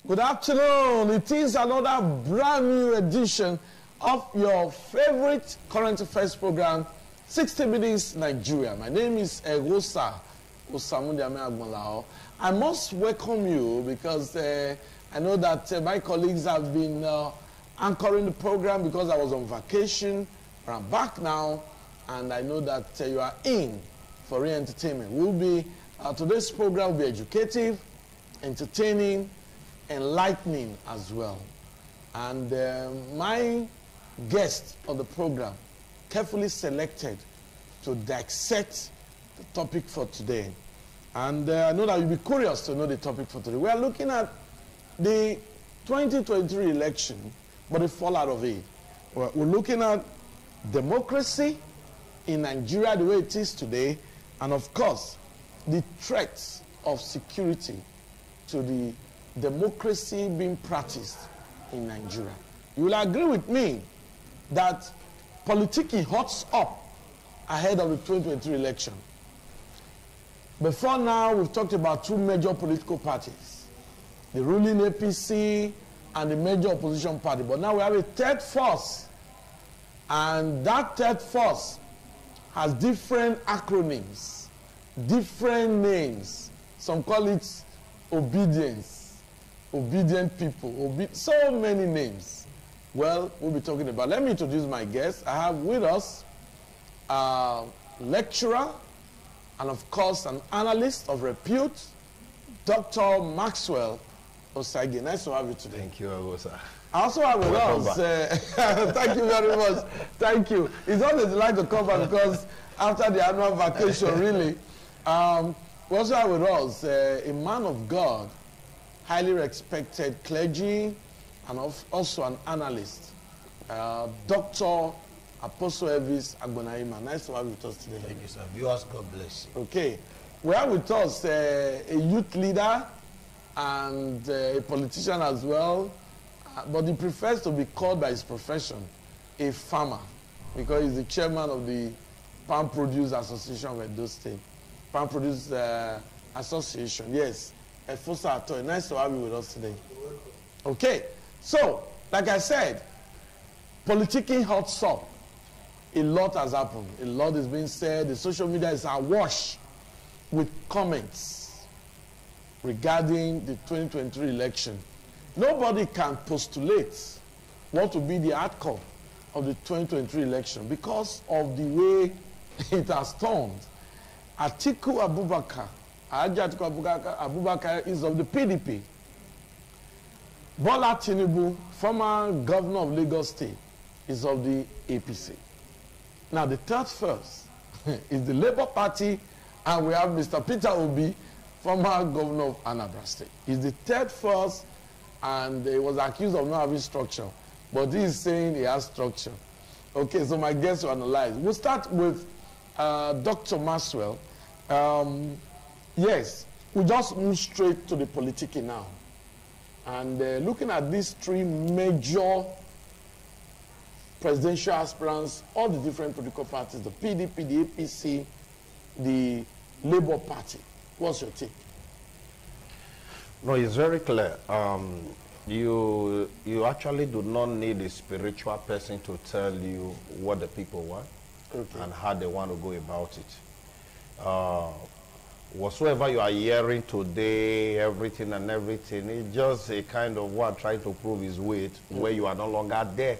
Good afternoon. It is another brand new edition of your favorite current affairs program, 60 Minutes Nigeria. My name is Egosa Osamundiame Agbolao. I must welcome you because I know that my colleagues have been anchoring the program because I was on vacation. But I'm back now, and I know that you are in for re-entertainment. Today's program will be educative, entertaining, enlightening as well. And my guest on the program carefully selected to dissect the topic for today. And I know that you'll be curious to know the topic for today. We are looking at the 2023 election, but the fallout of it. We're looking at democracy in Nigeria the way it is today, and of course, the threats of security to the democracy being practiced in Nigeria. You will agree with me that politicking hots up ahead of the 2023 election. Before now, we've talked about two major political parties, the ruling APC and the major opposition party. But now we have a third force, and that third force has different acronyms, different names. Some call it obedience, obedient people, so many names. Well, we'll be talking about. Let me introduce my guest. I have with us a lecturer and, of course, an analyst of repute, Dr. Maxwell Osagie. Nice to have you today. Thank you, Agosa. I also have with us, thank you very much. Thank you. It's always a delight to come back because after the annual vacation, really. We also have with us a man of God, highly respected clergy, and also an analyst, Dr. Apostle Elvis Agbonaima. Nice to have you with us today. Thank you, sir. Viewers, God bless you. Okay. We have with us a youth leader and a politician as well, but he prefers to be called by his profession a farmer because he's the chairman of the Palm Produce Association of Edo State. Palm Produce Association, yes. Fosa Atoy, nice to have you with us today. Okay, so, like I said, politicking hots up. A lot has happened. A lot is being said. The social media is awash with comments regarding the 2023 election. Nobody can postulate what will be the outcome of the 2023 election because of the way it has turned. Atiku Abubakar, Abubakar is of the PDP. Bola Tinubu, former governor of Lagos State, is of the APC. Now, the third first is the Labour Party, and we have Mr. Peter Obi, former governor of Anambra State. He's the third first, and he was accused of not having structure. But he is saying he has structure. Okay, so my guests will analyze. We'll start with Dr. Maxwell. Yes, we just move straight to the politicking now. And looking at these three major presidential aspirants, all the different political parties, the PDP, the APC, the Labour Party. What's your take? No, it's very clear. You actually do not need a spiritual person to tell you what the people want and how they want to go about it. Whatsoever you are hearing today, everything, it's just a kind of one trying to prove his weight where you are no longer there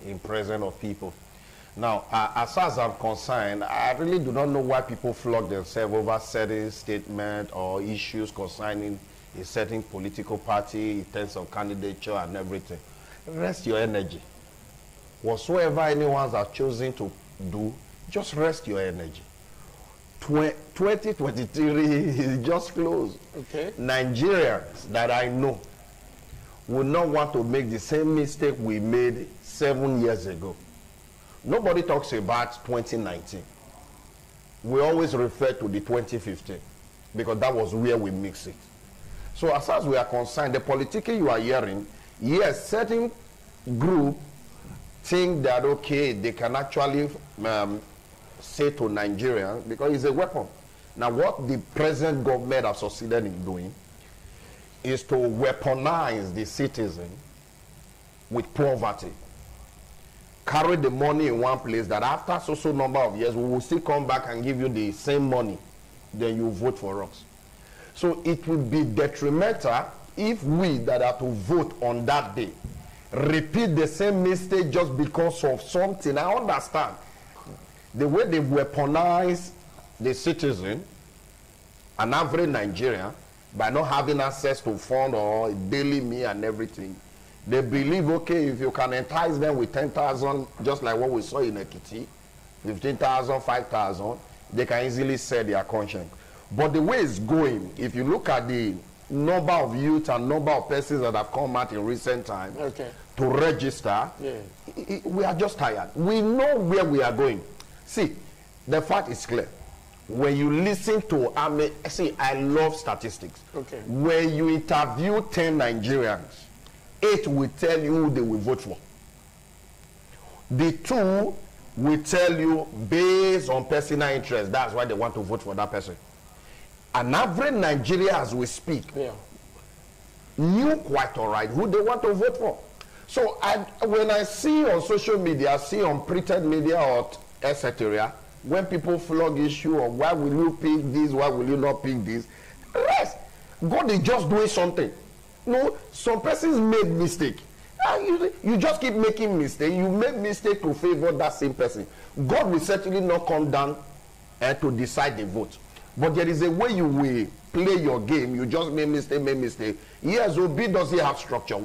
in presence of people. Now, as far as I'm concerned, I really do not know why people flog themselves over certain statements or issues concerning a certain political party in terms of candidature and everything. Rest your energy. Whatsoever anyone has chosen to do, just rest your energy. 2023 is just closed. Okay. Nigerians that I know will not want to make the same mistake we made 7 years ago. Nobody talks about 2019. We always refer to the 2015 because that was where we mixed it. So as far as we are concerned, the politicking you are hearing, yes, certain group think that, okay, they can actually say to Nigerians, because it's a weapon. Now, what the present government has succeeded in doing is to weaponize the citizen with poverty. Carry the money in one place that after so number of years, we will still come back and give you the same money. Then you vote for us. So it would be detrimental if we that are to vote on that day repeat the same mistake just because of something. I understand the way they weaponize the citizen, an average Nigerian, by not having access to fund or daily meal and everything. They believe, okay, if you can entice them with 10,000, just like what we saw in Ekiti, 15,000, 5,000, they can easily sell their conscience. But the way it's going, if you look at the number of youth and number of persons that have come out in recent time to register, we are just tired. We know where we are going. See, the fact is clear. When you listen to, I love statistics. When you interview 10 Nigerians, 8 will tell you who they will vote for. The 2 will tell you based on personal interest, that's why they want to vote for that person. An average Nigeria, as we speak, knew quite all right who they want to vote for. So when I see on social media, I see on printed media or etc., when people flog issue of why will you pick this, why will you not pick this, rest. God is just doing something. No, some persons made mistake. You just keep making mistake. You make mistake to favor that same person. God will certainly not come down to decide the vote. But there is a way you will play your game. You just make mistake. Yes, Obi doesn't have structure.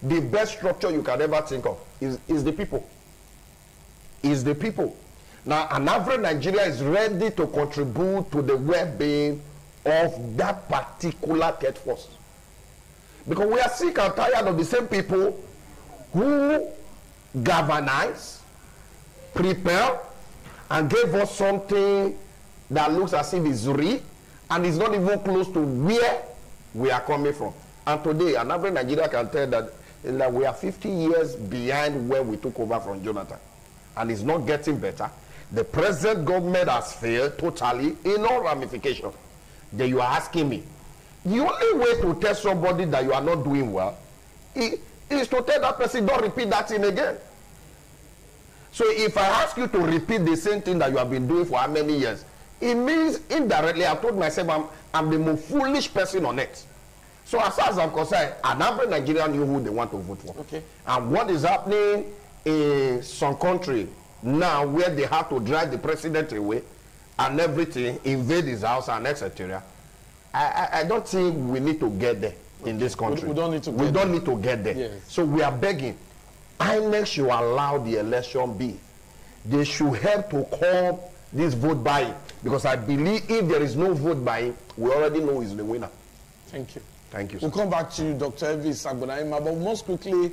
The best structure you can ever think of is the people. Is the people. Now, an average Nigeria is ready to contribute to the well-being of that particular third force. Because we are sick and tired of the same people who galvanize, prepare, and gave us something that looks as if it's real and is not even close to where we are coming from. And today, an average Nigeria can tell that we are 50 years behind where we took over from Jonathan. And it's not getting better. The present government has failed totally in all ramifications. Then you are asking me, the only way to tell somebody that you are not doing well is to tell that person, don't repeat that thing again. So if I ask you to repeat the same thing that you have been doing for how many years, it means indirectly I've told myself I'm the most foolish person on earth. So as far as I'm concerned, an average Nigerian knew who they want to vote for. And what is happening in some country now where they have to drive the president away and everything, invade his house and etc. I don't think we need to get there in this country. We don't need to get there. Yes. So we are begging, INEC should allow the election be. They should help to curb this vote buying. Because I believe if there is no vote buying, we already know who is the winner. Thank you. Thank you, sir. We'll come back to you, Dr. Elvis Agbonaima, but most quickly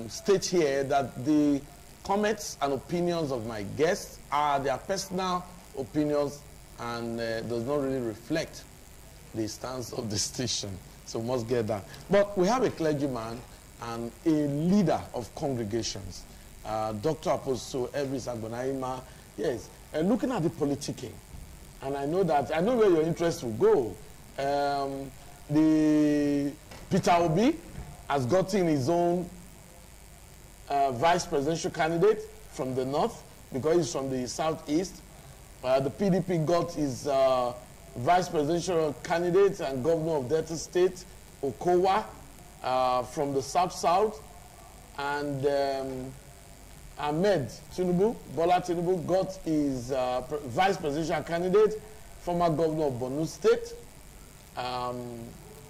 state here that the comments and opinions of my guests are their personal opinions and does not really reflect the stance of the station. So we must get that. But we have a clergyman and a leader of congregations, Dr. Apostle Elvis Agbonaima. Yes, looking at the politicking, and I know where your interest will go. The Peter Obi has gotten his own vice presidential candidate from the north because he's from the southeast. The PDP got his vice presidential candidate and governor of Delta State, Okowa, from the south-south, and Ahmed Tinubu, Bola Tinubu, got his vice presidential candidate, former governor of Borno State.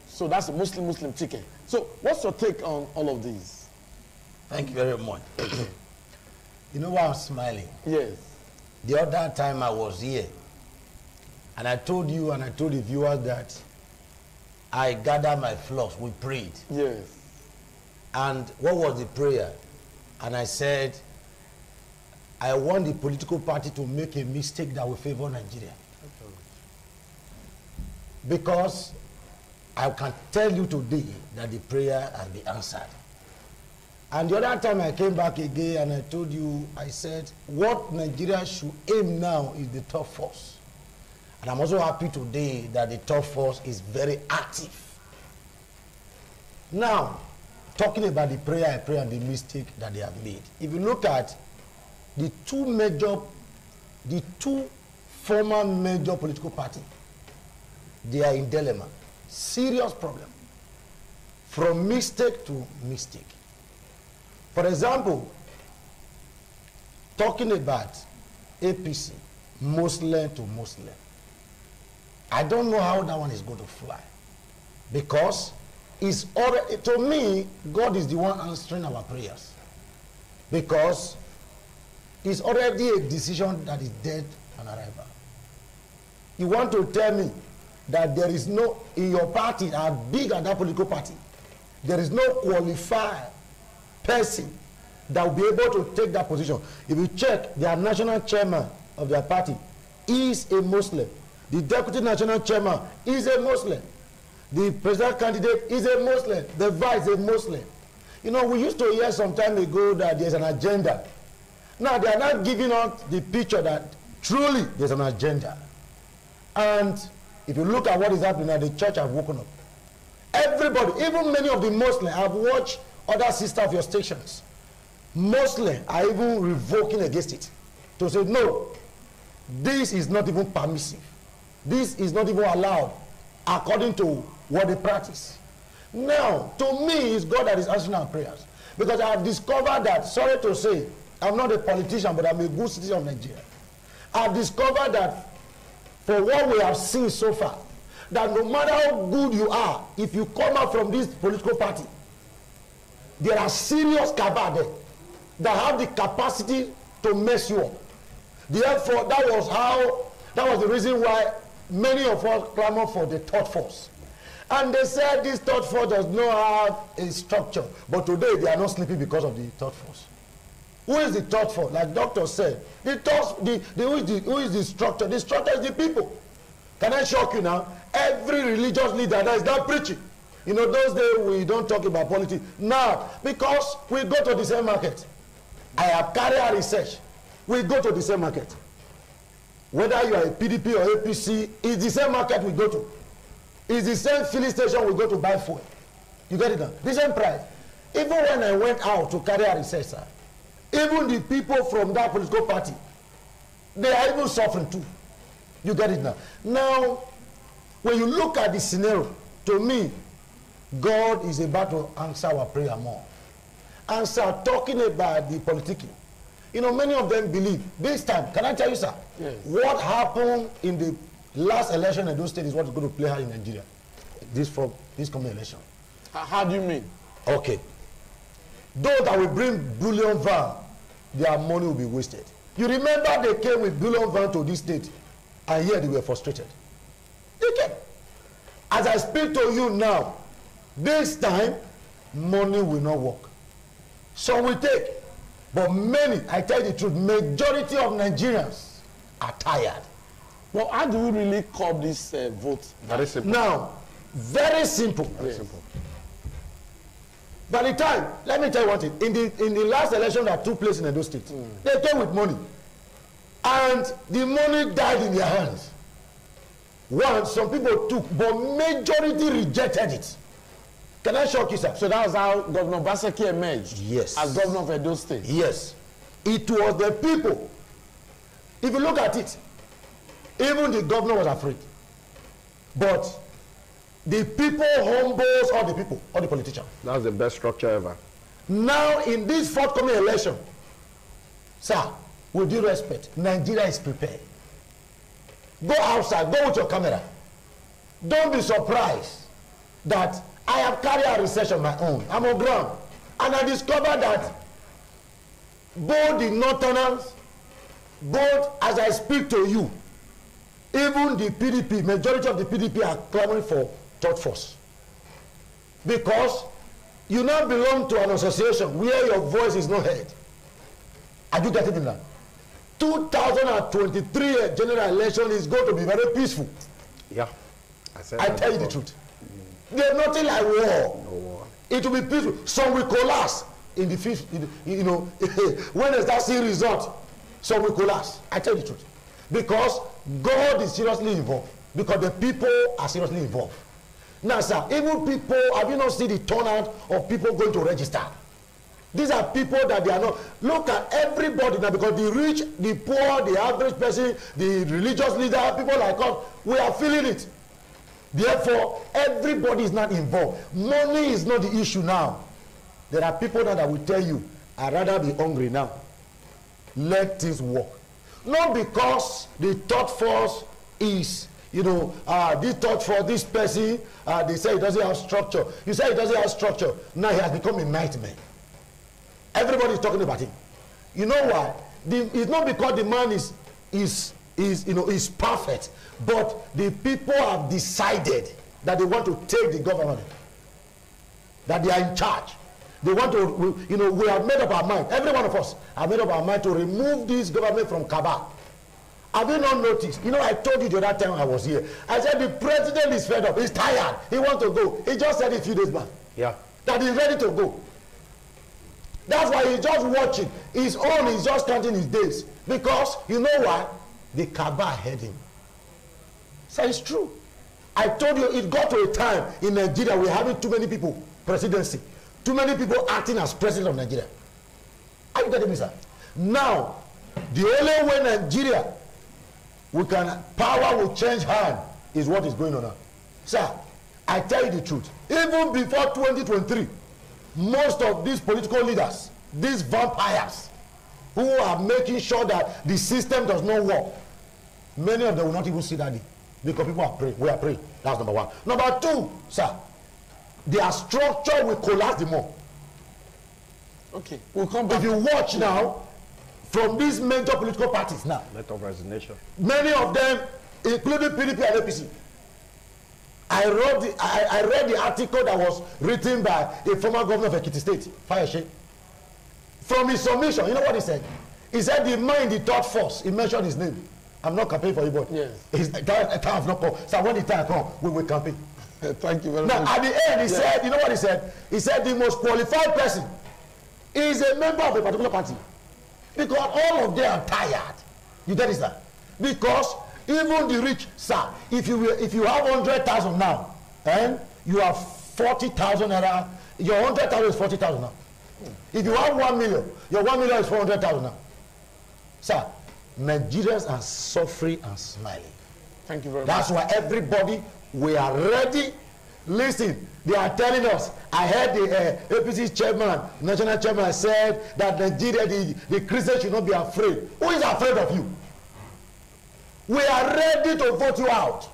So that's a Muslim ticket. So what's your take on all of these? Thank you very much. You know why I'm smiling? Yes. The other time I was here, and I told you and I told the viewers that I gathered my flocks, we prayed. Yes. And what was the prayer? And I said, I want the political party to make a mistake that will favor Nigeria. Because I can tell you today that the prayer has been answered. And the other time I came back again and I told you, I said, what Nigeria should aim now is the top force. And I'm also happy today that the top force is very active Now, talking about the prayer and the mistake that they have made. If you look at the two former major political parties, they are in dilemma. Serious problem. From mistake to mistake. For example, talking about APC, Muslim to Muslim. I don't know how that one is going to fly. Because it's already, to me, God is the one answering our prayers. Because it's already a decision that is dead on arrival. You want to tell me that there is no, in your party, as big as that political party, there is no qualified person that will be able to take that position. If you check, their national chairman of their party is a Muslim. The deputy national chairman is a Muslim. The president candidate is a Muslim. The vice is a Muslim. You know, we used to hear some time ago that there's an agenda. Now, they are not giving out the picture that truly there's an agenda. And if you look at what is happening now, the church have woken up. Everybody, even many of the Muslims, I've watched other sister of your stations. Muslims are even revoking against it. To say, no, this is not even permissive. This is not even allowed according to what they practice. Now, to me, it's God that is answering our prayers. Because I have discovered that, sorry to say, I'm not a politician, but I'm a good citizen of Nigeria. I've discovered that for what we have seen so far, that no matter how good you are, if you come out from this political party, there are serious cabal there that have the capacity to mess you up. Therefore, that was the reason why many of us clamor for the third force. And they said this third force does not have a structure. But today, they are not sleeping because of the third force. Who is the third force? Like doctor said, who is the structure? The structure is the people. Can I shock you now? Every religious leader that is not preaching. You know, those days we don't talk about politics. Now, because we go to the same market. I have carried out research. We go to the same market. Whether you are a PDP or APC, it's the same market we go to. It's the same filling station we go to buy fuel. You get it now? The same price. Even when I went out to carry out research, sir, even the people from that political party, they are even suffering too. You get it now? Now, when you look at the scenario, to me, God is about to answer our prayer more. Answer talking about the politicking. You know, many of them believe, this time, can I tell you, sir, yes, what happened in the last election in those states is what is going to play out in Nigeria, this coming election. How do you mean? Okay. Those that will bring bullion van, their money will be wasted. You remember they came with bullion van to this state, and here they were frustrated. They came. As I speak to you now, this time, money will not work. Some will take. But many, I tell you the truth, majority of Nigerians are tired. Well, how do we really curb this vote? Very simple. Now, very simple. Very simple. By the time, let me tell you one thing. In the last election that took place in Edo State, they came with money. And the money died in their hands. One, some people took, but majority rejected it. Can I shock you, sir? So that was how Governor Obaseki emerged? Yes. As governor of Edo State? Yes. It was the people. If you look at it, even the governor was afraid. But the people humbles all the people, all the politicians. That's the best structure ever. Now, in this forthcoming election, sir, with due respect, Nigeria is prepared. Go outside, go with your camera. Don't be surprised that I have carried out research on my own. I'm on ground. And I discovered that both the Northerners, both as I speak to you, even the PDP, majority of the PDP are clamoring for third force. Because you now belong to an association where your voice is not heard. Are you getting it now? 2023 general election is going to be very peaceful. Yeah. I tell you the truth. There's nothing like war. No war. It will be peaceful. Some will collapse in the fifth, you know, when they start seeing results, some will collapse. I tell you the truth. Because God is seriously involved. Because the people are seriously involved. Now, sir, even people, have you not seen the turnout of people going to register? These are people that they are not. Look at everybody now, because the rich, the poor, the average person, the religious leader, people like us, we are feeling it. Therefore, everybody is not involved. Money is not the issue now. There are people now that will tell you, I'd rather be hungry now. Let things work. Not because the thought force is, you know, this thought for this person, they say it doesn't have structure. You say it doesn't have structure. Now he has become a nightmare. Everybody is talking about him. You know why? It's not because the man is perfect, but the people have decided that they want to take the government, that they are in charge. They want to, we have made up our mind. Every one of us have made up our mind to remove this government from Kabah. Have you not noticed? I told you the other time I was here. I said the president is fed up. He's tired. He wants to go. He just said it a few days back. Yeah. That he's ready to go. That's why he's just watching. His own is just counting his days. Because, you know why? The Kabah had him. So it's true. I told you it got to a time in Nigeria we're having too many people presidency. Too many people acting as president of Nigeria. Are you getting me, sir? Now, the only way Nigeria power will change hand is what is going on now. Sir, I tell you the truth. Even before 2023, most of these political leaders, these vampires, who are making sure that the system does not work, many of them will not even see that day, because people are praying. We are praying. That's number one. Number two, sir, their structure will collapse the more. Okay, we'll come back. If you watch now, from these major political parties now, letter of resignation, many of them, including PDP and APC, I read the article that was written by a former governor of Ekiti State, Fayose. From his submission, you know what he said? He said the man in the third force, he mentioned his name. I'm not campaigning for you, but yes. Time has not come. So when the time comes, we will campaign. Thank you very much. Now, at the end, he said, you know what he said? He said the most qualified person is a member of a particular party. Because all of them are tired. You get it, sir? Because even the rich, sir, if you have 100,000 now, and you have 40,000 naira, your 100,000 is 40,000 now. If you have 1 million, your 1 million is 400,000 now. Sir, Nigerians are suffering and smiling. Thank you very much. That's why everybody, we are ready. Listen, they are telling us. I heard the APC chairman, national chairman, said that Nigeria, the Christians should not be afraid. Who is afraid of you? We are ready to vote you out.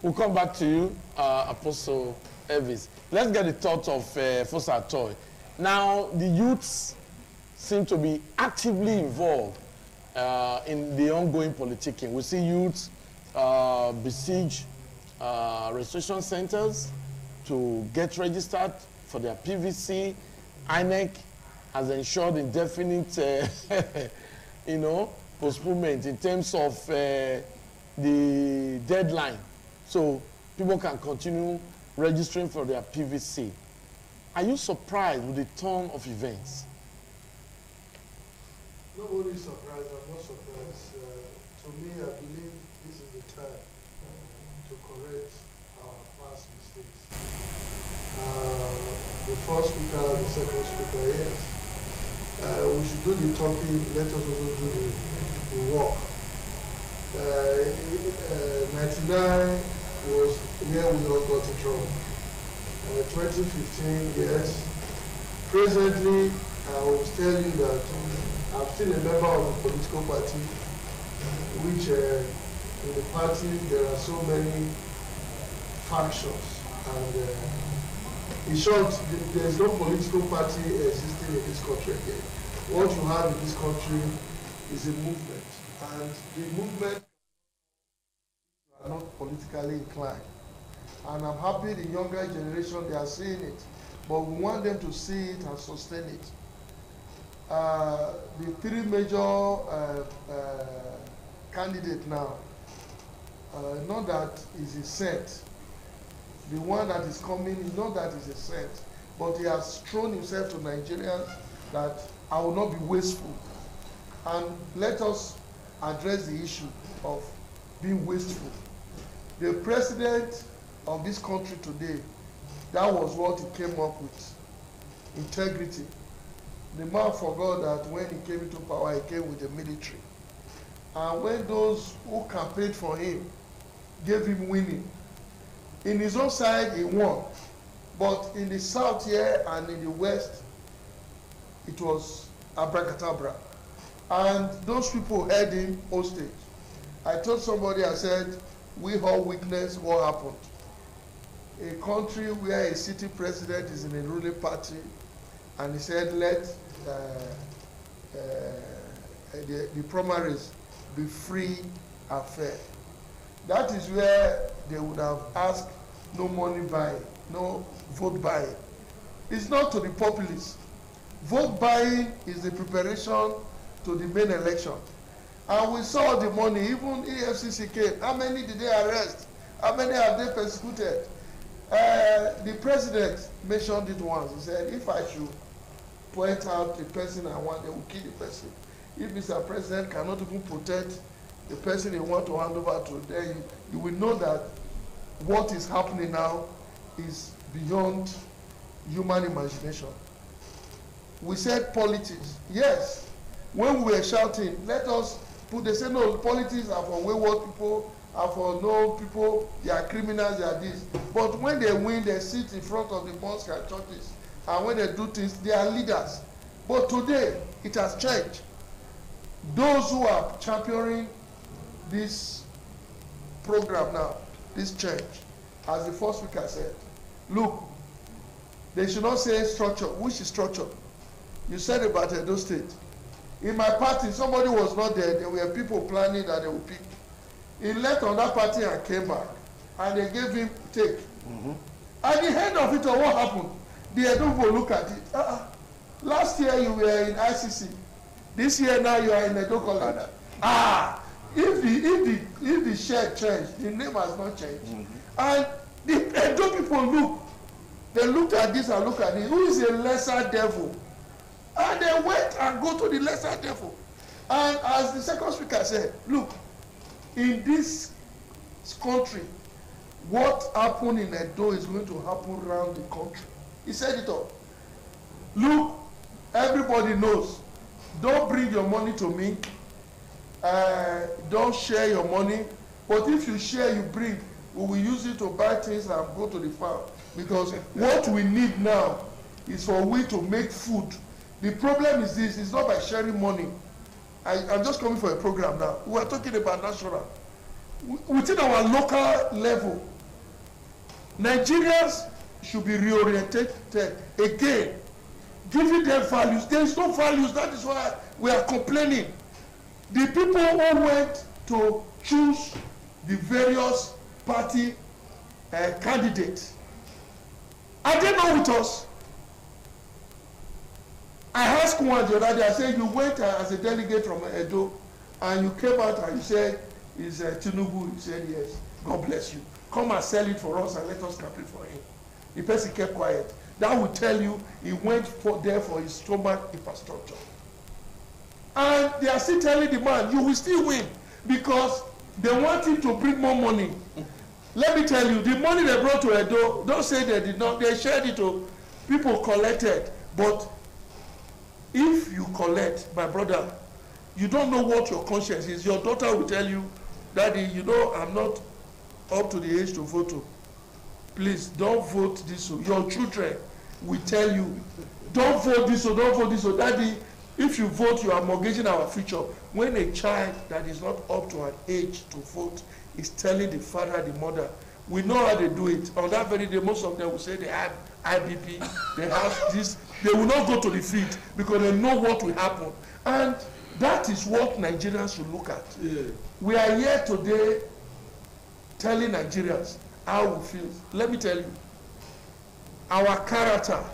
We'll come back to you, Apostle Elvis. Let's get the thoughts of Fosa Toy. Now, the youths seem to be actively involved in the ongoing politicking. We see youths besiege registration centers to get registered for their PVC. INEC has ensured indefinite, postponement in terms of the deadline, so people can continue registering for their PVC. Are you surprised with the turn of events? Nobody is surprised. I'm not surprised. To me, I believe this is the time to correct our past mistakes. The first speaker, the second speaker, yes. We should do the talking, let us also do the work. 99 was where we all got it wrong. 2015, yes. Presently, I will tell you that I'm still a member of a political party, which in the party there are so many factions, and in short, there is no political party existing in this country again. What you have in this country is a movement, and the movement are not politically inclined. And I'm happy the younger generation, they are seeing it, but we want them to see it and sustain it. The three major candidates now, not that is a saint. The one that is coming is not that is a saint, but he has thrown himself to Nigerians that I will not be wasteful. And let us address the issue of being wasteful. The president of this country today, that was what he came up with. Integrity. The man forgot that when he came into power, he came with the military. And when those who campaigned for him gave him winning, in his own side he won, but in the south here and in the west, it was abracadabra. And those people held him hostage. I told somebody, I said, we all witnessed what happened. A country where a city president is in a ruling party, and he said, let the primaries be free and fair. That is where they would have asked no money buying, no vote buying. It's not to the populace. Vote buying is the preparation to the main election. And we saw the money, even EFCC came. How many did they arrest? How many have they persecuted? The president mentioned it once. He said, if I should point out the person I want, they will kill the person. If Mr. President cannot even protect the person he wants to hand over to, then you will know that what is happening now is beyond human imagination. We said politics. Yes, when we were shouting, let us put, they say no, politics are for wayward people, are for no people, they are criminals, they are this. But when they win, they sit in front of the mosque and churches, and when they do things, they are leaders. But today, it has changed. Those who are championing this program now, this change, as the first speaker said, look, they should not say structure. Which is structure? You said about Edo State. In my party, somebody was not there. There were people planning that they would pick. He left on that party and came back, and they gave him take. At the end of it all, what happened? The Edo people look at it. Last year you were in ICC. This year now you are in Edo College. If the share changed, the name has not changed. And the Edo people look. They looked at this and looked at it. Who is a lesser devil? And they went and go to the lesser devil. And as the second speaker said, look, in this country, what happened in Edo is going to happen around the country. He said it all. Look, everybody knows. Don't bring your money to me. Don't share your money. But if you share, you bring, we will use it to buy things and go to the farm. Because what we need now is for we to make food. The problem is this, it's not by sharing money. I'm just coming for a program now. We are talking about national. Within our local level, Nigerians should be reoriented again, giving them values. There is no values, that is why we are complaining. The people who went to choose the various party candidates, are they not with us? I asked one the other day, I said, you went as a delegate from Edo, and you came out and you said, is Tinubu? He said, yes. God bless you. Come and sell it for us and let us campaign for him. The person kept quiet. That will tell you he went there for his stomach infrastructure. And they are still telling the man, you will still win, because they want him to bring more money. Let me tell you, the money they brought to Edo, don't say they did not, they shared it to people collected. But if you collect, my brother, you don't know what your conscience is. Your daughter will tell you, Daddy, you know I'm not up to the age to vote. Please don't vote this. Your children will tell you, don't vote this or don't vote this or Daddy, if you vote, you are mortgaging our future. When a child that is not up to an age to vote is telling the father, the mother, we know how they do it. On that very day, most of them will say they have IBP, they have this. They will not go to the field because they know what will happen. And that is what Nigerians should look at. Yeah. We are here today telling Nigerians how we feel. Let me tell you, our character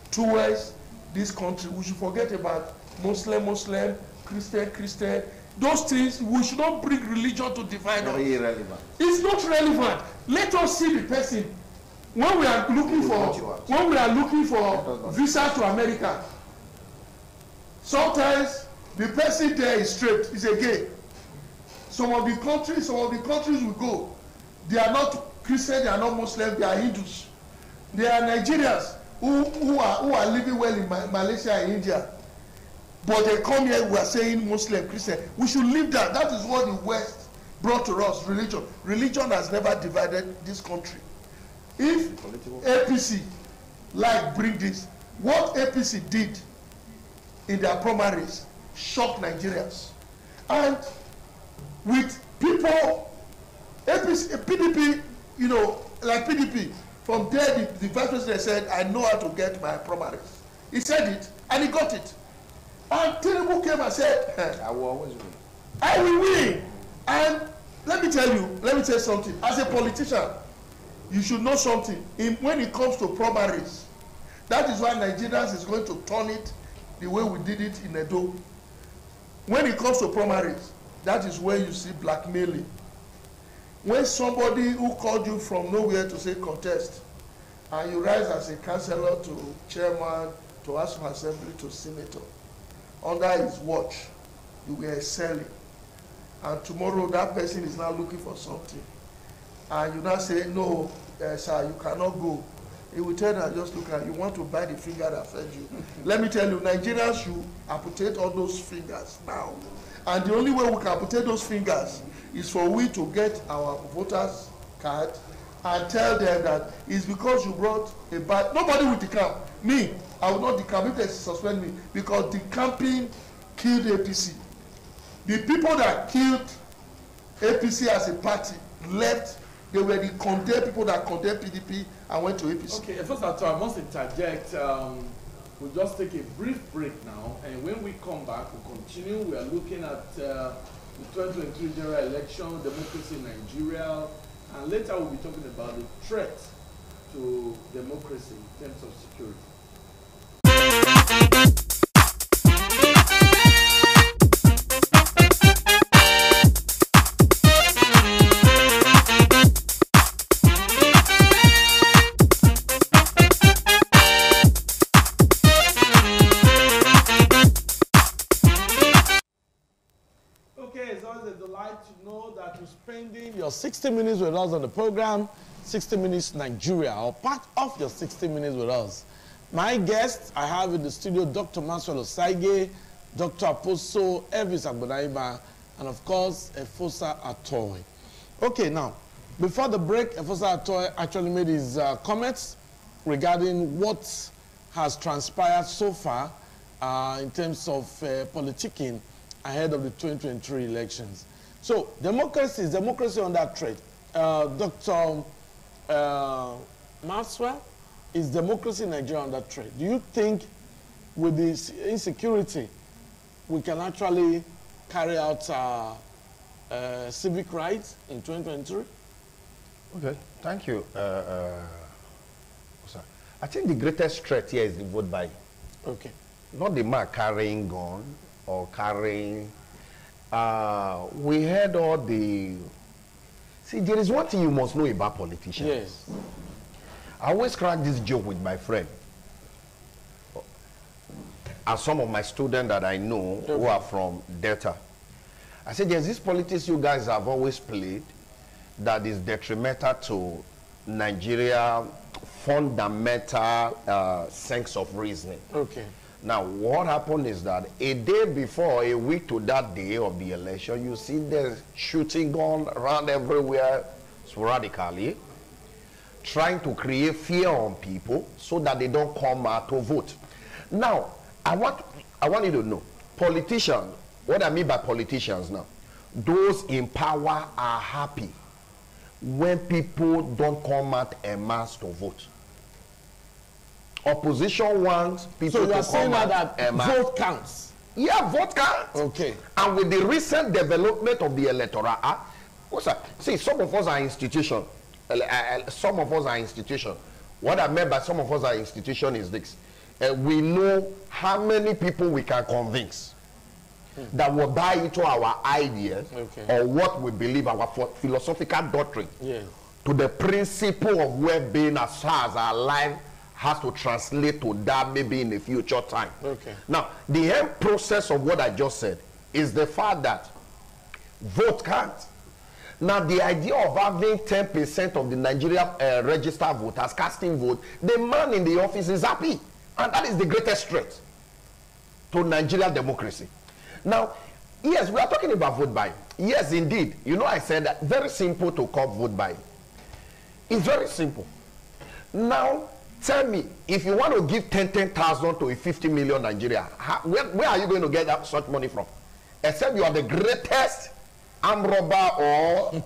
towards this country, we should forget about Muslim, Christian. Those things, we should not bring religion to divide us. Very irrelevant. It's not relevant. Let us see the person. When we are looking for visa to America, sometimes the person there is straight, is a gay. Some of the countries we go, they are not Christians, they are not Muslims, they are Hindus. They are Nigerians who are living well in Malaysia and India. But they come here, we are saying Muslim, Christian. We should leave that. That is what the West brought to us, religion. Religion has never divided this country. If APC bring this, what APC did in their primaries shocked Nigerians. And with people, APC, PDP, you know, like PDP, from there the vice president said, I know how to get my primaries. He said it, and he got it. And Tinubu came and said, I will always win. I will win. And let me tell you something. As a politician, you should know something. When it comes to primaries, that is why Nigerians is going to turn it the way we did it in Edo. When it comes to primaries, that is where you see blackmailing. When somebody who called you from nowhere to say contest, and you rise as a councillor to chairman, to House of Assembly, to senator, under his watch, you were excelling. And tomorrow that person is now looking for something. And you now say, no, sir, you cannot go. He will tell you, just look at you, want to bite the finger that fed you. Let me tell you, Nigerians should amputate all those fingers now. And the only way we can amputate those fingers is for we to get our voters card and tell them that it's because you brought a bad, nobody will decamp. Me, I will not decamp if they suspend me, because decamping killed APC. The people that killed APC as a party left. They were the condemned people that condemned PDP and went to APC. Okay, first of all, I must interject. We'll just take a brief break now, and when we come back, we'll continue. We are looking at the 2023 general election, democracy in Nigeria, and later we'll be talking about the threat to democracy in terms of security. To know that you're spending your 60 minutes with us on the program, 60 Minutes Nigeria, or part of your 60 minutes with us. My guests I have in the studio, Dr. Maxwell Osaige, Dr. Apostle Elvis Agbonaiba, and of course, Efosa Atoy. Okay, now, before the break, Efosa Atoy actually made his comments regarding what has transpired so far in terms of politicking ahead of the 2023 elections. So, democracy is democracy under threat. Dr. Maxwell, is democracy in Nigeria under threat? Do you think with this insecurity, we can actually carry out civic rights in 2023? Okay, thank you. I think the greatest threat here is the vote buying. Okay. Not the man carrying gun or carrying. We heard all the. See, there is one thing you must know about politicians. Yes. I always crack this joke with my friend. And some of my students that I know who are from Delta. I said, there's this politics you guys have always played that is detrimental to Nigeria fundamental sense of reasoning. Okay. Now, what happened is that a day before, a week to that day of the election, you see the shooting going around everywhere sporadically, trying to create fear on people so that they don't come out to vote. Now, I want you to know, politicians, what I mean by politicians now, those in power are happy when people don't come out en masse to vote. Opposition wants people to come out en masse. Vote counts. Yeah, vote counts. Okay. And with the recent development of the Electoral Act, see, some of us are institutions. Some of us are institutions. What I meant by some of us are institutions is this. We know how many people we can convince that will buy into our ideas or what we believe, our philosophical doctrine, to the principle of well-being as far as our life has to translate to that maybe in a future time. Okay. Now, the end process of what I just said is the fact that vote counts. Now, the idea of having 10% of the Nigerian registered voters casting vote, the man in the office is happy. And that is the greatest threat to Nigerian democracy. Now, yes, we are talking about vote buying. Yes, indeed. You know, I said that very simple to call vote buying. It's very simple. Now, tell me, if you want to give 10,000 to a 50 million Nigeria, where are you going to get that such money from? Except you are the greatest armed robber, or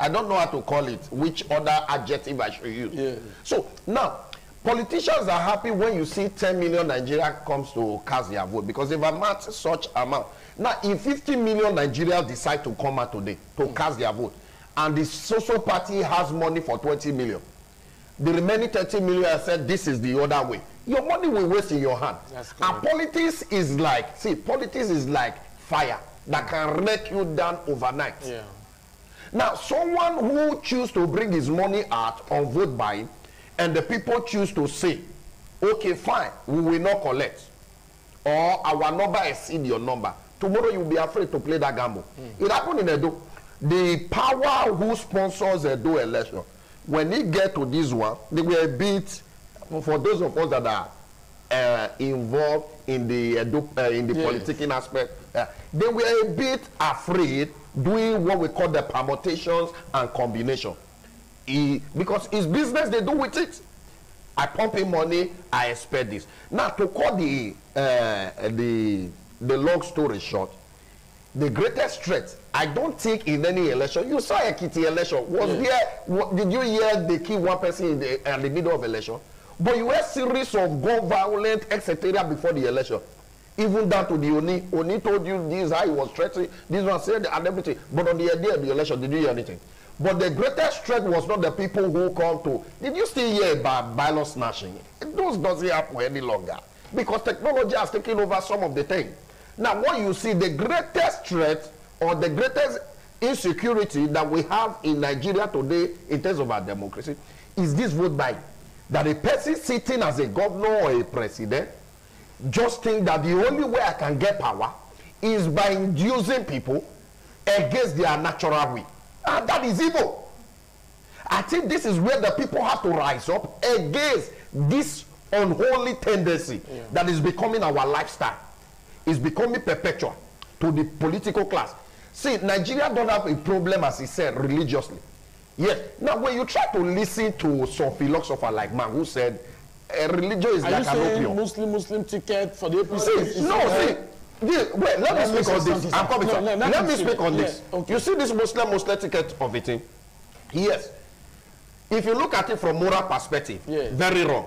I don't know how to call it, which other adjective I should use. Yeah. So now, politicians are happy when you see 10 million Nigeria comes to cast their vote, because they've amassed such amount. Now, if 50 million Nigerians decide to come out today to cast their vote, and the social party has money for 20 million, the remaining 30 million said this is the other way, your money will waste in your hand. And politics is like, see, politics is like fire that can wreck you down overnight. Yeah. Now, someone who chooses to bring his money out on vote buying, and the people choose to say, okay, fine, we will not collect, or our number exceed your number, tomorrow you will be afraid to play that gamble. It happened in Edo. The power who sponsors Edo election, when they get to this one, they were a bit, for those of us that are involved in the politicking aspect, they were a bit afraid doing what we call the permutations and combination. Because it's business they do with it. I pump in money, I expect this. Now, to cut the long story short, the greatest threat, I don't think in any election, you saw Ekiti election, did you hear they kill one person in the middle of election? But you had series of go violent, etc. before the election. Even down to the Oni told you this, how he was threatening, this one said and everything. But on the day of the election, did you hear anything? But the greatest threat was not the people who come to. Did you still hear about ballot snatching? Those doesn't happen any longer, because technology has taken over some of the things. Now, what you see, the greatest threat or the greatest insecurity that we have in Nigeria today in terms of our democracy is this vote buying. That a person sitting as a governor or a president just think that the only way I can get power is by inducing people against their natural will. And that is evil. I think this is where the people have to rise up against this unholy tendency that is becoming our lifestyle. It's becoming perpetual to the political class. See, Nigeria don't have a problem, as he said, religiously. Yes. Now, when you try to listen to some philosopher like man who said, religion is like an opium. Muslim ticket for the APC? Wait, let me speak on this. I'm coming. Let me speak on this. Okay. You see this Muslim ticket of it? Yes. If you look at it from moral perspective, very wrong.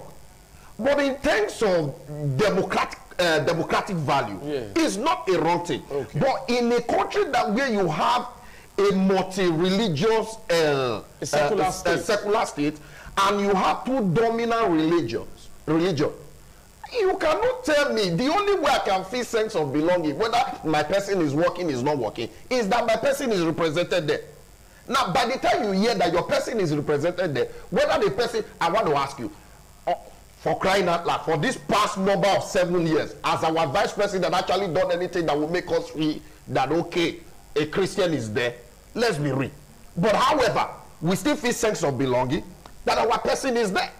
But in terms of democratic value, it's not a wrong thing. Okay. But in a country that where you have a multi-religious secular state, and you have two dominant religion, you cannot tell me the only way I can feel sense of belonging, whether my person is working, is not working, is that my person is represented there. Now, by the time you hear that your person is represented there, whether the person, I want to ask you, for crying out loud, for this past number of 7 years, has our vice president actually done anything that will make us feel that, okay, a Christian is there? Let's be real. But however, we still feel sense of belonging, that our person is there.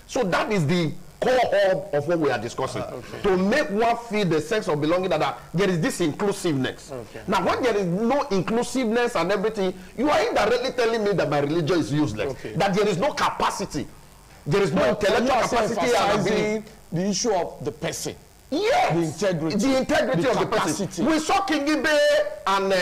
So that is the core hub of what we are discussing. Okay. To make one feel the sense of belonging, that there is this inclusiveness. Okay. Now, when there is no inclusiveness and everything, you are indirectly telling me that my religion is useless. Okay. That there is no capacity. There is no intellectual capacity and ability. The issue of the person. Yes. The integrity of the person. We saw King Ibe and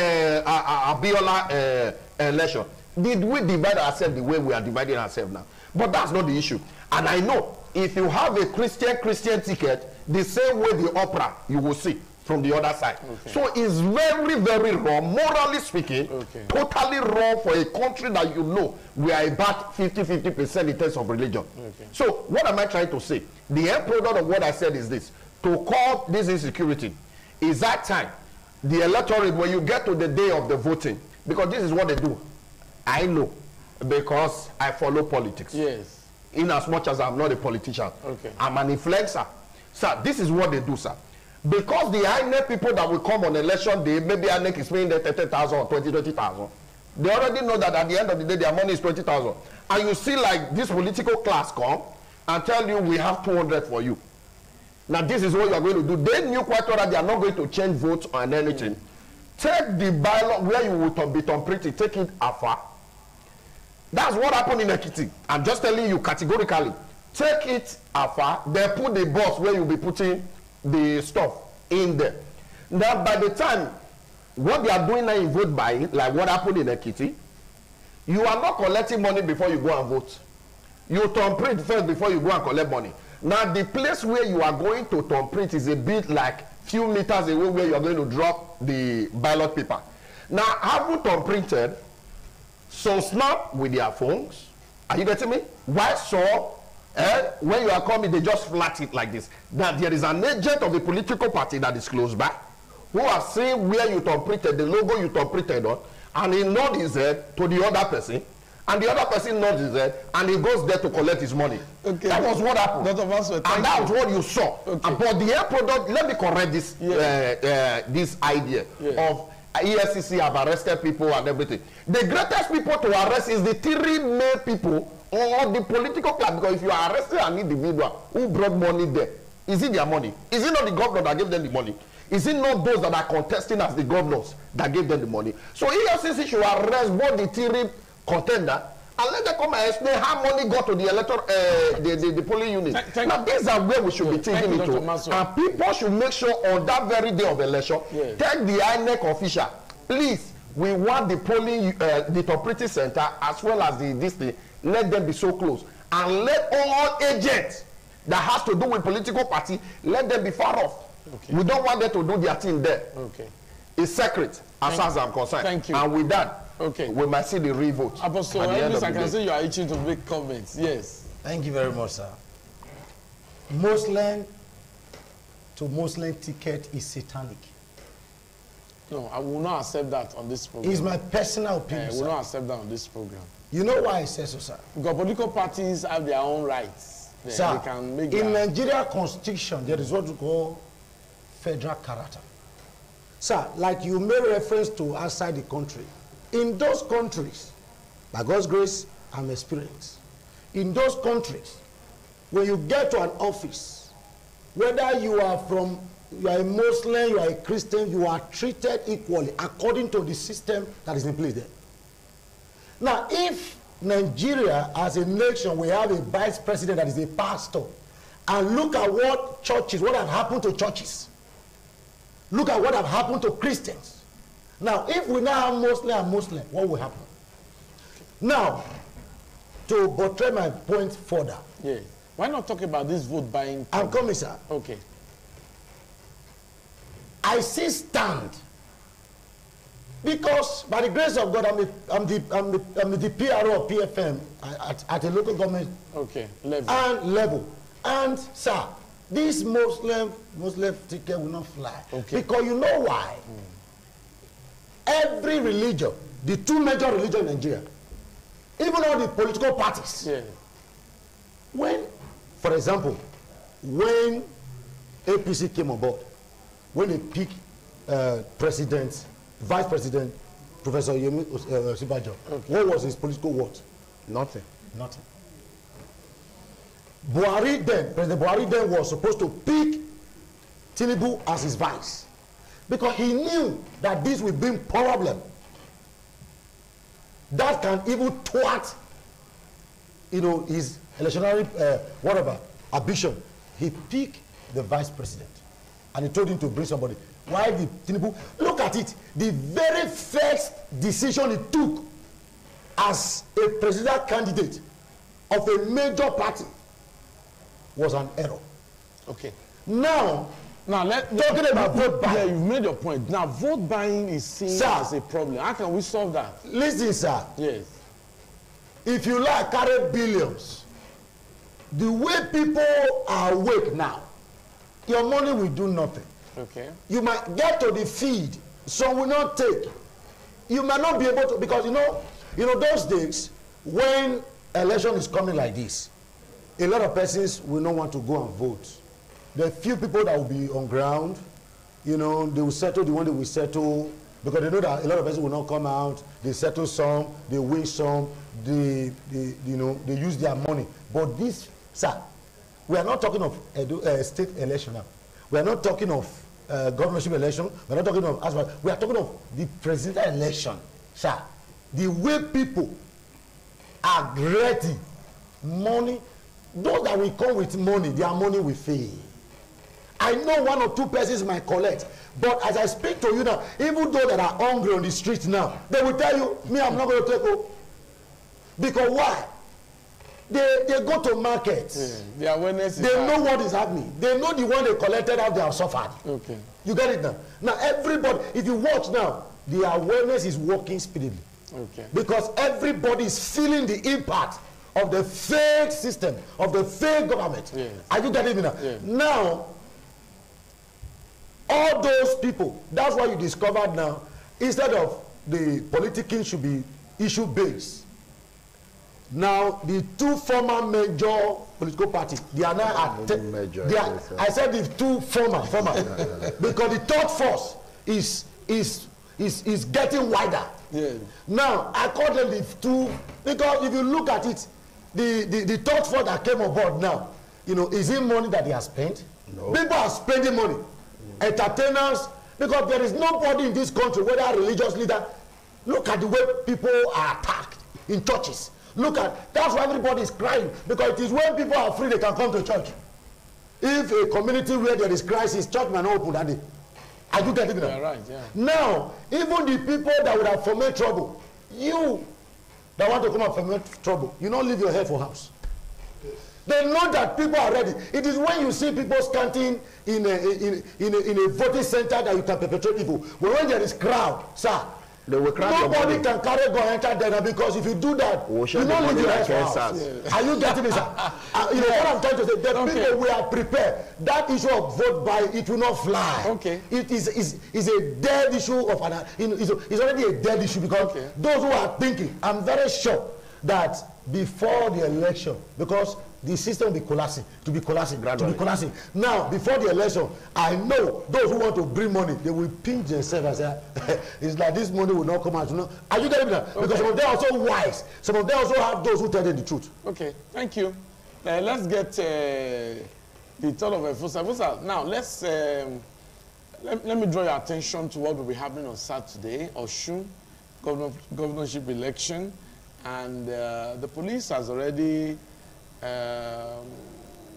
Abiola election. Did we divide ourselves the way we are dividing ourselves now? But that's not the issue. And I know if you have a Christian ticket, the same way the opera you will see from the other side. Okay. So it's very, very wrong, morally speaking, totally wrong for a country that you know we are about 50% in terms of religion. Okay. So what am I trying to say? The end product of what I said is this: to curb this insecurity is that time, the electorate, when you get to the day of the voting, because this is what they do. I know, because I follow politics. Yes. In as much as I'm not a politician. Okay. I'm an influencer. Sir, this is what they do, sir. Because the INEC people that will come on election day, maybe INEC is paying them 30,000 or 20,000. They already know that at the end of the day, their money is 20,000. And you see like this political class come and tell you we have 200 for you. Now this is what you are going to do. They knew quite well that they are not going to change votes or anything. Take the bylaw where you will be thumbprinted, take it afar. That's what happened in Ekiti. I'm just telling you categorically. Take it afar, then put the box where you'll be putting the stuff in there. Now by the time what they are doing now in vote buying, like what happened in Ekiti, you are not collecting money before you go and vote. You thumbprint first before you go and collect money. Now the place where you are going to thumbprint is a bit like few meters away where you are going to drop the ballot paper. Now having thumbprinted, some snap with their phones. Are you getting me? Why so? When you are coming, they just flat it like this. Now there is an agent of a political party that is close by, who has seen where you thumbprinted, the logo you thumbprinted on, and he nods his head to the other person, and the other person nods his head, and he goes there to collect his money. Okay. That was what happened. And that was what you saw. Okay. But the end product, let me correct this, this idea of EFCC have arrested people and everything. The greatest people to arrest is the three main people or the political class, because if you are arresting an individual who brought money there, is it their money? Is it not the governor that gave them the money? Is it not those that are contesting as the governors that gave them the money? So EFCC should arrest both the three contender and let them come and explain how money got to the electoral, the polling unit. Now these are where we should be taking it to, and people should make sure on that very day of election, take the INEC official, please. We want the polling, the operating center as well as the district. Let them be so close, and let all agents that has to do with political party, let them be far off. Okay. We don't want them to do their thing there. Okay. It's secret as far as I'm concerned. Thank you. And with that, okay, we might see the revote. Apostle, I can see you are itching to make comments. Yes. Thank you very much, sir. Muslim to Muslim ticket is satanic. No, I will not accept that on this program. It's my personal opinion. I will not accept that on this program. You know why I say so, sir? Because political parties have their own rights. Sir, they can make in Nigeria constitution, there is what we call federal character. Sir, like you made reference to outside the country, in those countries, by God's grace, I'm experienced. In those countries, when you get to an office, whether you are a Muslim, you are a Christian, you are treated equally according to the system that is in place there. Now, if Nigeria as a nation, we have a vice president that is a pastor, and look at what churches, what have happened to churches. Look at what have happened to Christians. Now, if we now have Muslim and Muslim, what will happen? Now, to portray my point further. Yeah. Why not talk about this vote buying? I'm coming, sir. Okay. I still stand. Because by the grace of God, I'm the PRO of PFM at a local government level. And sir, this Muslim ticket will not fly. Okay. Because you know why? Every religion, the two major religions in Nigeria, even all the political parties, when, for example, when APC came on board, when they picked Vice President Professor Yemi Osinbajo, what was his political word? Nothing. Nothing. President Buhari then was supposed to pick Tinubu as his vice, because he knew that this would bring problem that can even thwart, his electionary ambition. He picked the vice president, and he told him to bring somebody. Why did Tinubu? Look at it. The very first decision he took as a presidential candidate of a major party was an error. Okay. Now talking about vote buying. Yeah, you've made your point. Now, vote buying is seen as a problem. How can we solve that? Listen, sir. Yes. If you like carry billions, the way people are awake now, your money will do nothing. Okay. You might get to the feed, some will not take. You might not be able to, because those days when election is coming like this, a lot of persons will not want to go and vote. There are few people that will be on ground, they will settle the one they will settle, because they know that a lot of people will not come out. They settle some, they win some, they use their money. But this, sir, we are not talking of state election now. We are not talking of governorship election. We are not talking of, we are talking of the presidential election, sir. The way people are ready, money, those that will come with money, their money will fail. I know 1 or 2 persons might collect, but as I speak to you now, even those that are hungry on the street now, they will tell you, me, I'm not going to take home. Because why? They go to markets. Yeah, the awareness they know what is happening. They know the one they collected out, they have suffered. Okay. You get it now? Now, everybody, if you watch now, the awareness is working speedily. Okay. Because everybody is feeling the impact of the fake system, of the fake government. Yes. Are you getting me now? Yeah. Now, all those people, that's why you discovered now, instead of the politicking should be issue-based. Now, the 2 former major political parties, they are now at I said the 2 former because the 3rd force is getting wider. Yeah. Now, I call them the 2, because if you look at it, the 3rd force that came on board now, is it money that they have spent? No. People are spending money. Entertainers, because there is nobody in this country, whether religious leader, look at the way people are attacked in churches. Look at, that's why everybody is crying, because it is when people are free they can come to church. If a community where there is crisis, church may not open that day. Are you getting that? Yeah, right, yeah. Now, even the people that would have foment trouble, you that want to come and foment trouble, you don't leave your head for house. They know that people are ready. It is when you see people scanting in a voting center that you can perpetrate evil. But when there is crowd, sir, they will nobody can carry gun enter there, because if you do that, you don't leave your head for house. Yeah. Are you getting me, sir? What I'm trying to say, the people we are prepared. That issue of vote by it will not fly. Okay. It is a dead issue of it's already a dead issue, because those who are thinking, I'm very sure that before the election, because the system will be collapsing, gradually. Now, before the election, I know those who want to bring money, they will pinch themselves and say, it's like this money will not come out. Are you getting me now? Because some of them are also wise. Some of them also have those who tell them the truth. Okay, thank you. Let's get the thought of Efosa. Now, let me draw your attention to what will be happening on Saturday, Osun governorship election. And the police has already,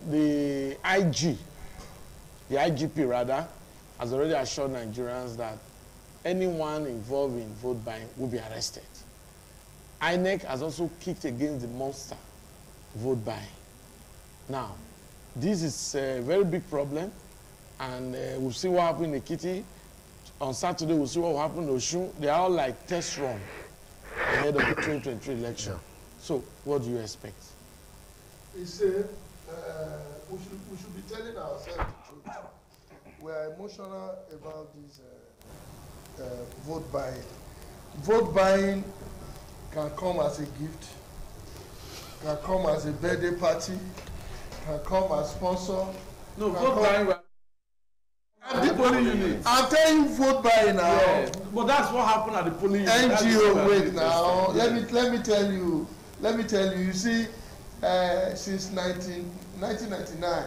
the IGP rather, has already assured Nigerians that anyone involved in vote buying will be arrested. INEC has also kicked against the monster vote buying. Now, this is a very big problem, and we'll see what happened in Ekiti. On Saturday, we'll see what will happen in Osun. They are all like test run ahead of the 2023 election. Yeah. So, what do you expect? He said, we should be telling ourselves the truth. We are emotional about this vote buying. Vote buying can come as a gift, can come as a birthday party, can come as sponsor. No, vote buying. I'm telling you, vote buying now. Yeah, but that's what happened at the polling unit. NGO, wait now. Let me tell you. You see, since 1999,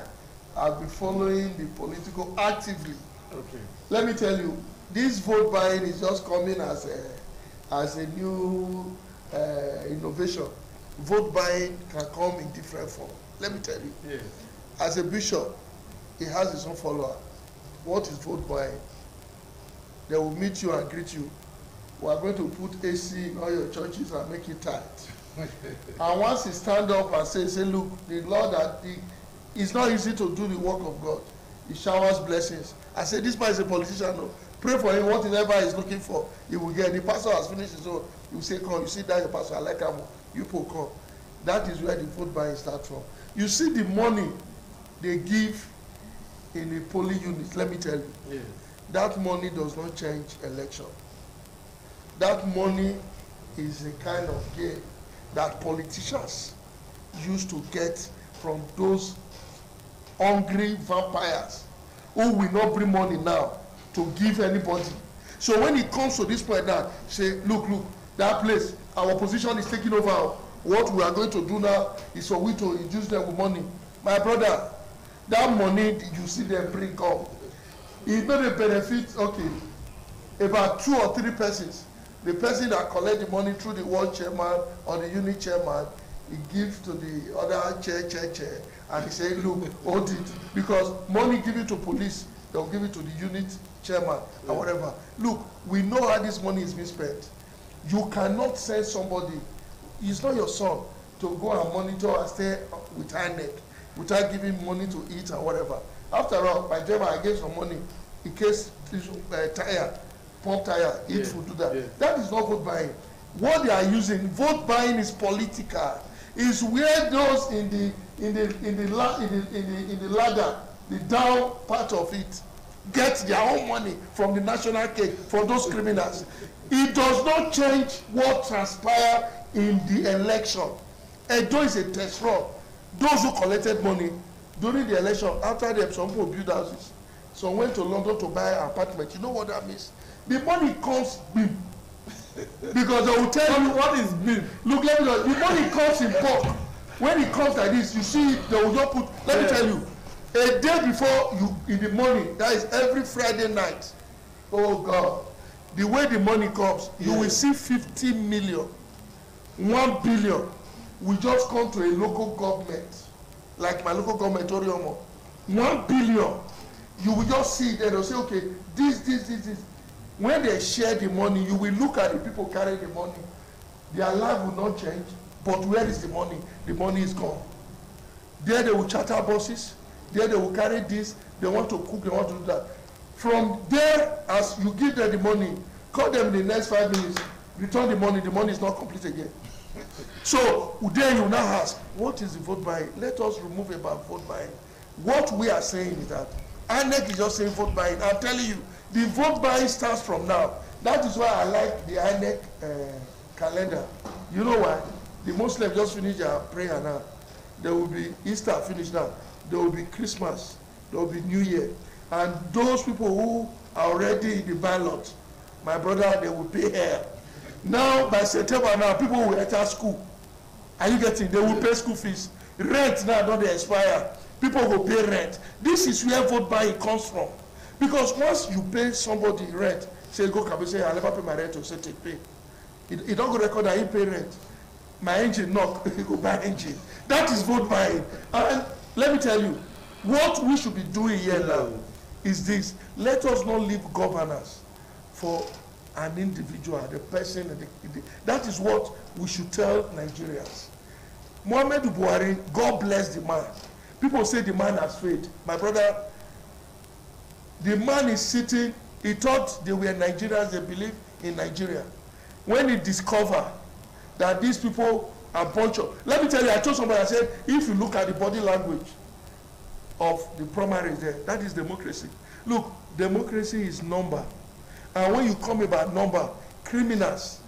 I've been following the political actively. Okay. Let me tell you, this vote buying is just coming as a new innovation. Vote buying can come in different form. Let me tell you. Yes. As a bishop, he has his own follower. What is vote buying? They will meet you and greet you. We are going to put AC in all your churches and make it tight. And once he stand up and say, look, the Lord it's not easy to do the work of God. He showers blessings. I say, this man is a politician. No. Pray for him, whatever he's looking for, he will get. The pastor has finished his own. You say, come, you see that your pastor, I like him. You put come. That is where the vote buying starts from. You see the money they give in the polling unit, let me tell you. Yeah. That money does not change election. That money is a kind of gain that politicians used to get from those hungry vampires who will not bring money now to give anybody. So when it comes to this point now, say, look, that place, our position is taking over. What we are going to do now is for we to induce them with money. My brother, that money you see them bring up, it may benefit, okay, about 2 or 3 persons. The person that collect the money through the world chairman or the unit chairman, he gives to the other chair, and he say, look, hold it. Because money given to police, they'll give it to the unit chairman or whatever. Look, we know how this money is being spent. You cannot send somebody, it's not your son, to go and monitor and stay with INEC without giving money to eat and whatever. After all, my driver, I gave some money in case tire, pump tire, eat food, do that. Yeah. That is not vote buying. What they are using, vote buying is political. Is where those in the ladder, the down part of it, get their own money from the national cake from those criminals. It does not change what transpired in the election. Edo is a test run. Those who collected money during the election, after them, some people built houses. Some went to London to buy an apartment. You know what that means? The money comes big. Because they will tell you what is big. Look, let me know. The money comes in bulk. When it comes like this, you see, they will just put, let me tell you, a day before you in the morning, that is every Friday night. Oh God. The way the money comes, you will see 50 million, 1 billion will just come to a local government, like my local government, Oriomo. 1 billion, you will just see it there. They'll say, okay, this. When they share the money, you will look at the people carrying the money. Their life will not change, but where is the money? The money is gone. There they will charter buses. There they will carry this. They want to cook, they want to do that. From there, as you give them the money, call them in the next 5 minutes, return the money is not complete again. So then you now ask, what is the vote buying? Let us remove about vote buying. What we are saying is that INEC is just saying vote buying. I'm telling you, the vote buying starts from now. That is why I like the INEC calendar. You know why? The Muslims just finished their prayer now. There will be Easter finished now. There will be Christmas. There will be New Year. And those people who are already in the ballot, my brother, they will pay hair. Now, by September now, people will enter school. Are you getting? They will pay school fees. Rent now don't they expire. People will pay rent. This is where vote buying comes from. Because once you pay somebody rent, say, go come and say, I'll never pay my rent, or say, take pay. It don't go record that he pay rent. My engine knock, he go buy engine. That is vote buying. And let me tell you, what we should be doing here now is this. Let us not leave governance for an individual, the person. That is what we should tell Nigerians. Muhammadu Buhari, God bless the man. People say the man has failed. My brother, the man is sitting, he thought they were Nigerians, they believe in Nigeria. When he discovered that these people are a bunch of, let me tell you, I told somebody, I said, if you look at the body language of the primaries there, that is democracy. Look, democracy is number. And when you come about number, criminals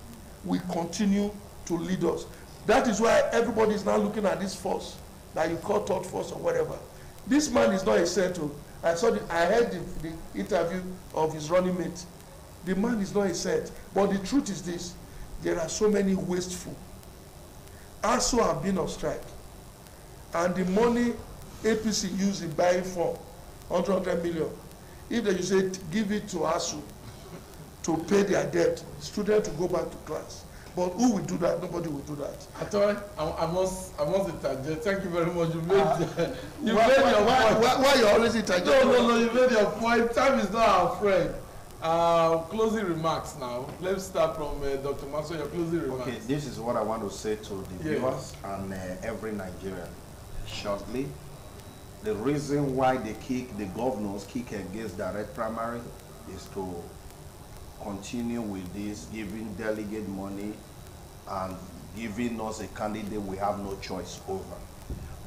will continue to lead us. That is why everybody is now looking at this force that you call third force or whatever. This man is not a settle. I heard the interview of his running mate. The man is not a set. But the truth is this, there are so many wasteful. ASU have been on strike. And the money APC used in buying form, 100 million, if they say give it to ASU to pay their debt, students to go back to class. But who will do that? Nobody will do that. Atoy, I must interject. Thank you very much. You made your point. Why you always interject? No. You made your point. Time is not our friend. Closing remarks now. Let's start from Dr. Maso. Your closing remarks. Okay, this is what I want to say to the viewers and every Nigerian. Shortly, the reason why the governors kick against direct primary is to continue with this, giving delegate money and giving us a candidate we have no choice over.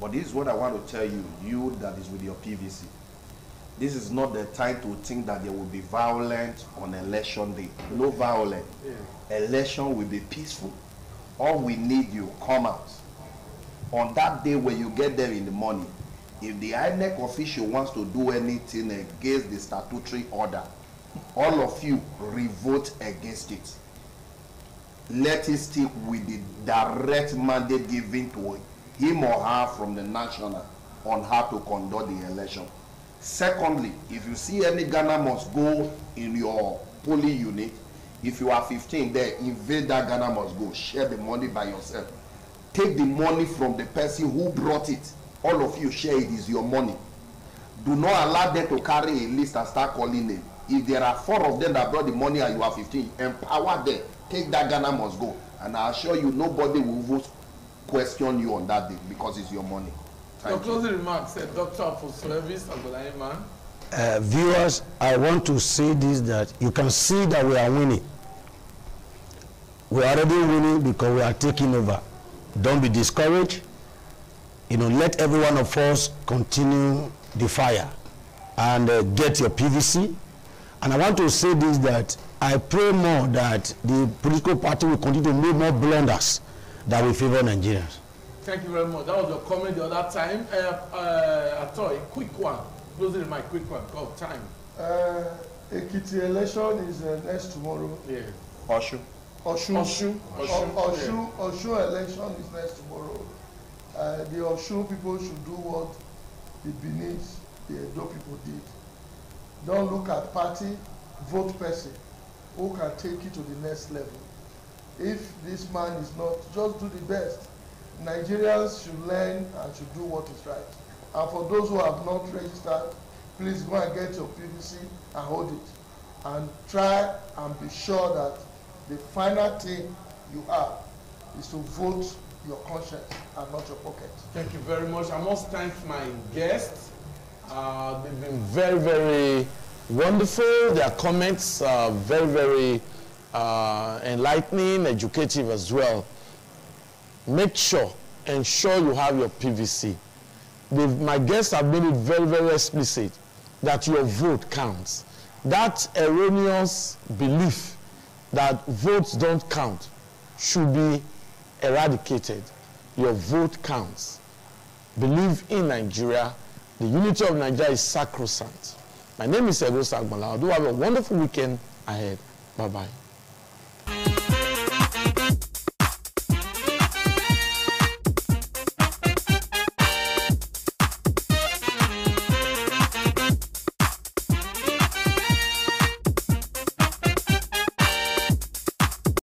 But this is what I want to tell you, you that is with your PVC. This is not the time to think that there will be violence on election day. No violence. Yeah. Election will be peaceful. All we need you come out. On that day when you get there in the morning, if the INEC official wants to do anything against the statutory order, all of you revolt against it. Let it stick with the direct mandate given to him or her from the national on how to conduct the election. Secondly, if you see any Ghana must go in your polling unit, if you are 15 there, invade that Ghana must go. Share the money by yourself. Take the money from the person who brought it. All of you share it, is your money. Do not allow them to carry a list and start calling them. If there are 4 of them that brought the money and you are 15, empower them. Take that Ghana must go. And I assure you, nobody will question you on that day because it's your money. Your closing remarks, Dr. for Service, Agbolaiman. Viewers, I want to say this, that you can see that we are winning. We are already winning because we are taking over. Don't be discouraged. Let every one of us continue the fire and get your PVC. And I want to say this, that I pray more that the political party will continue to make more blunders that will favor Nigerians. Thank you very much. That was your comment the other time. Atoy, quick one. Closing my quick one. Go, time. Ekiti election is next tomorrow. Yeah. Oshu election is next tomorrow. The Oshu people should do what the Benin, the Edo people did. Don't look at party, vote person who can take you to the next level. If this man is not, just do the best. Nigerians should learn and should do what is right. And for those who have not registered, please go and get your PVC and hold it. And try and be sure that the final thing you have is to vote your conscience and not your pocket. Thank you very much. I must thank my guests. They've been very, very wonderful. Their comments are very, very enlightening, educative as well. Ensure you have your PVC. My guests have made it very, very explicit that your vote counts. That erroneous belief that votes don't count should be eradicated. Your vote counts. Believe in Nigeria. The unity of Nigeria is sacrosanct. My name is Egosa Agbola. Do have a wonderful weekend ahead. Bye-bye.